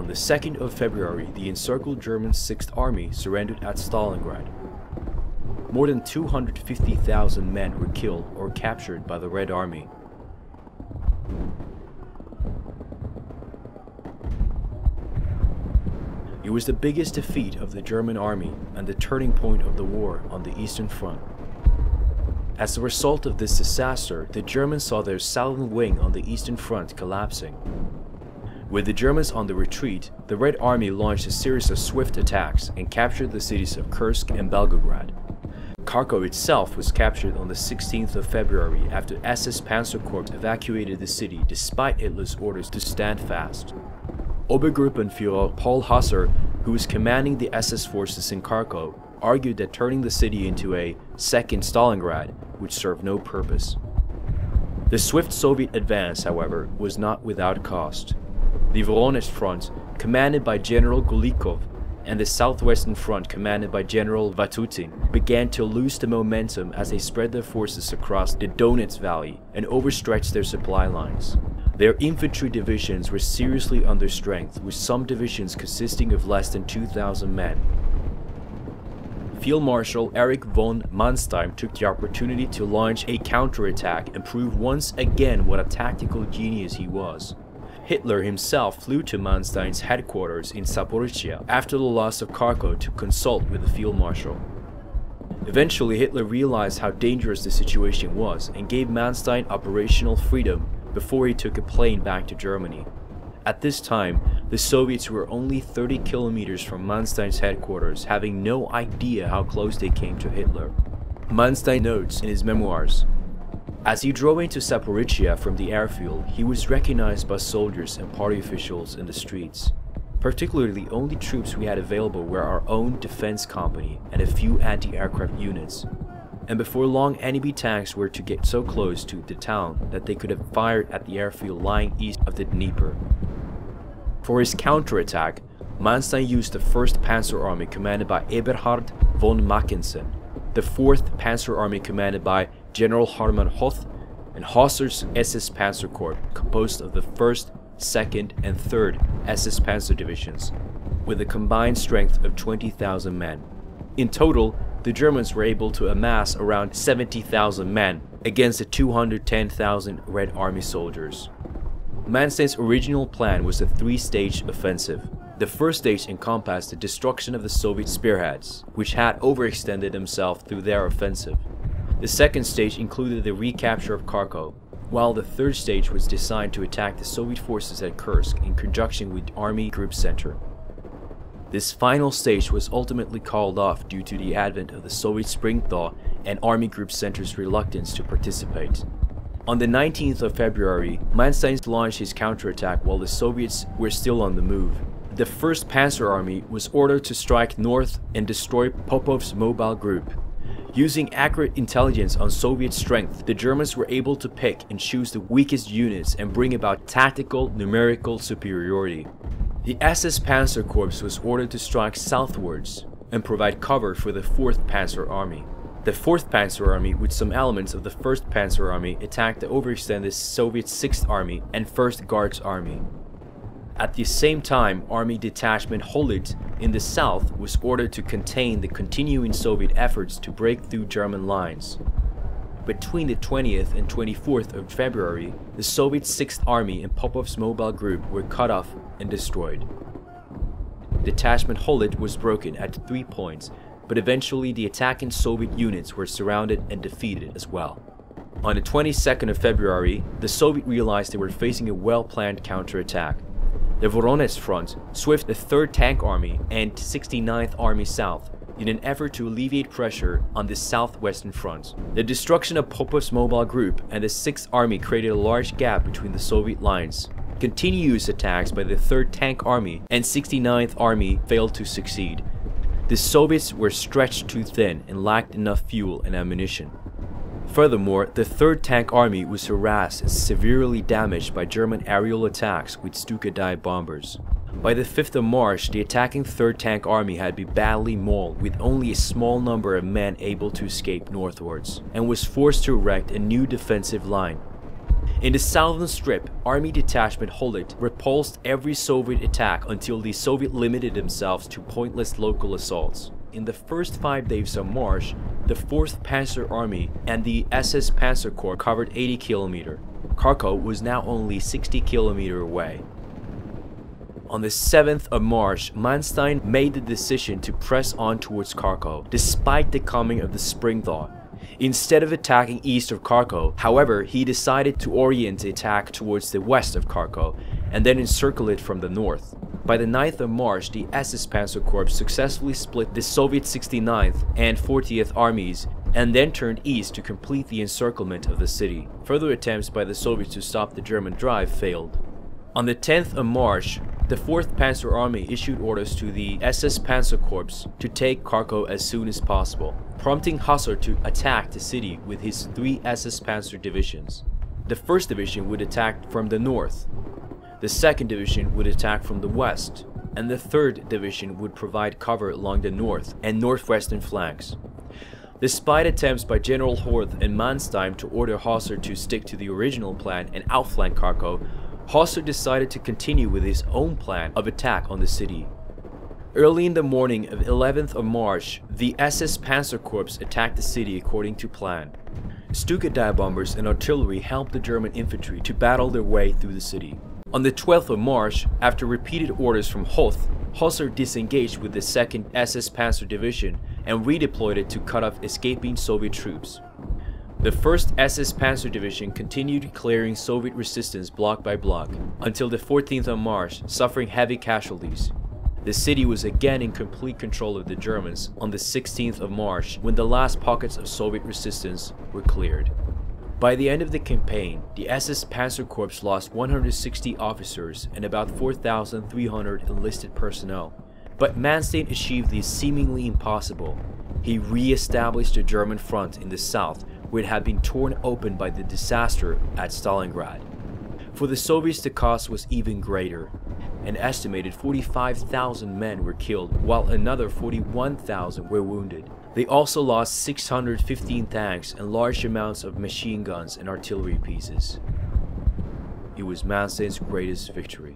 On the 2nd of February, the encircled German 6th Army surrendered at Stalingrad. More than 250,000 men were killed or captured by the Red Army. It was the biggest defeat of the German army and the turning point of the war on the Eastern Front. As a result of this disaster, the Germans saw their southern wing on the Eastern Front collapsing. With the Germans on the retreat, the Red Army launched a series of swift attacks and captured the cities of Kursk and Belgorod. Kharkov itself was captured on the 16th of February after SS Panzer Corps evacuated the city despite Hitler's orders to stand fast. Obergruppenführer Paul Hasser, who was commanding the SS forces in Kharkov, argued that turning the city into a second Stalingrad would serve no purpose. The swift Soviet advance, however, was not without cost. The Voronezh front, commanded by General Golikov, and the Southwestern Front, commanded by General Vatutin, began to lose the momentum as they spread their forces across the Donets Valley and overstretched their supply lines. Their infantry divisions were seriously under strength, with some divisions consisting of less than 2,000 men. Field Marshal Erich von Manstein took the opportunity to launch a counterattack and prove once again what a tactical genius he was. Hitler himself flew to Manstein's headquarters in Zaporizhia after the loss of Kharkov to consult with the Field Marshal. Eventually, Hitler realized how dangerous the situation was and gave Manstein operational freedom before he took a plane back to Germany. At this time, the Soviets were only 30 kilometers from Manstein's headquarters, having no idea how close they came to Hitler. Manstein notes in his memoirs, "As he drove into Zaporizhia from the airfield, he was recognized by soldiers and party officials in the streets. Particularly, the only troops we had available were our own defense company and a few anti-aircraft units. And before long, enemy tanks were to get so close to the town that they could have fired at the airfield lying east of the Dnieper." For his counterattack, Manstein used the 1st Panzer Army commanded by Eberhard von Mackensen, the 4th Panzer Army commanded by General Hartmann Hoth, and Hasser's SS Panzer Corps, composed of the 1st, 2nd, and 3rd SS Panzer Divisions, with a combined strength of 20,000 men. In total, the Germans were able to amass around 70,000 men against the 210,000 Red Army soldiers. Manstein's original plan was a 3-stage offensive. The first stage encompassed the destruction of the Soviet spearheads, which had overextended themselves through their offensive. The second stage included the recapture of Kharkov, while the third stage was designed to attack the Soviet forces at Kursk in conjunction with Army Group Center. This final stage was ultimately called off due to the advent of the Soviet Spring Thaw and Army Group Center's reluctance to participate. On the 19th of February, Manstein launched his counterattack while the Soviets were still on the move. The 1st Panzer Army was ordered to strike north and destroy Popov's mobile group. Using accurate intelligence on Soviet strength, the Germans were able to pick and choose the weakest units and bring about tactical numerical superiority. The SS Panzer Corps was ordered to strike southwards and provide cover for the 4th Panzer Army. The 4th Panzer Army, with some elements of the 1st Panzer Army, attacked the overextended Soviet 6th Army and 1st Guards Army. At the same time, Army Detachment Holit in the south was ordered to contain the continuing Soviet efforts to break through German lines. Between the 20th and 24th of February, the Soviet 6th Army and Popov's mobile group were cut off and destroyed. Detachment Holit was broken at 3 points, but eventually the attacking Soviet units were surrounded and defeated as well. On the 22nd of February, the Soviets realized they were facing a well-planned counterattack. The Voronezh front swept the 3rd Tank Army and 69th Army South in an effort to alleviate pressure on the southwestern front. The destruction of Popov's mobile group and the 6th Army created a large gap between the Soviet lines. Continuous attacks by the 3rd Tank Army and 69th Army failed to succeed. The Soviets were stretched too thin and lacked enough fuel and ammunition. Furthermore, the 3rd Tank Army was harassed and severely damaged by German aerial attacks with Stuka-Die bombers. By the 5th of March, the attacking 3rd Tank Army had been badly mauled with only a small number of men able to escape northwards, and was forced to erect a new defensive line. In the southern strip, Army Detachment Holit repulsed every Soviet attack until the Soviets limited themselves to pointless local assaults. In the first 5 days of March, the 4th Panzer Army and the SS Panzer Corps covered 80 km. Kharkov was now only 60 km away. On the 7th of March, Manstein made the decision to press on towards Kharkov, despite the coming of the spring thaw. Instead of attacking east of Kharkov, however, he decided to orient the attack towards the west of Kharkov, and then encircle it from the north. By the 9th of March, the SS Panzer Corps successfully split the Soviet 69th and 40th armies, and then turned east to complete the encirclement of the city. Further attempts by the Soviets to stop the German drive failed. On the 10th of March, the 4th Panzer Army issued orders to the SS Panzer Corps to take Kharkov as soon as possible, prompting Hussar to attack the city with his 3 SS Panzer divisions. The 1st Division would attack from the north, the 2nd Division would attack from the west, and the 3rd Division would provide cover along the north and northwestern flanks. Despite attempts by General Horth and Manstein to order Hussar to stick to the original plan and outflank Kharkov, Hussar decided to continue with his own plan of attack on the city. Early in the morning of 11th of March, the SS Panzer Corps attacked the city according to plan. Stuka dive bombers and artillery helped the German infantry to battle their way through the city. On the 12th of March, after repeated orders from Hoth, Hussar disengaged with the 2nd SS Panzer Division and redeployed it to cut off escaping Soviet troops. The 1st SS Panzer Division continued clearing Soviet resistance block by block until the 14th of March, suffering heavy casualties. The city was again in complete control of the Germans on the 16th of March when the last pockets of Soviet resistance were cleared. By the end of the campaign, the SS Panzer Corps lost 160 officers and about 4,300 enlisted personnel. But Manstein achieved the seemingly impossible. He re-established the German front in the south, where it had been torn open by the disaster at Stalingrad. For the Soviets, the cost was even greater. An estimated 45,000 men were killed, while another 41,000 were wounded. They also lost 615 tanks and large amounts of machine guns and artillery pieces. It was Manstein's greatest victory.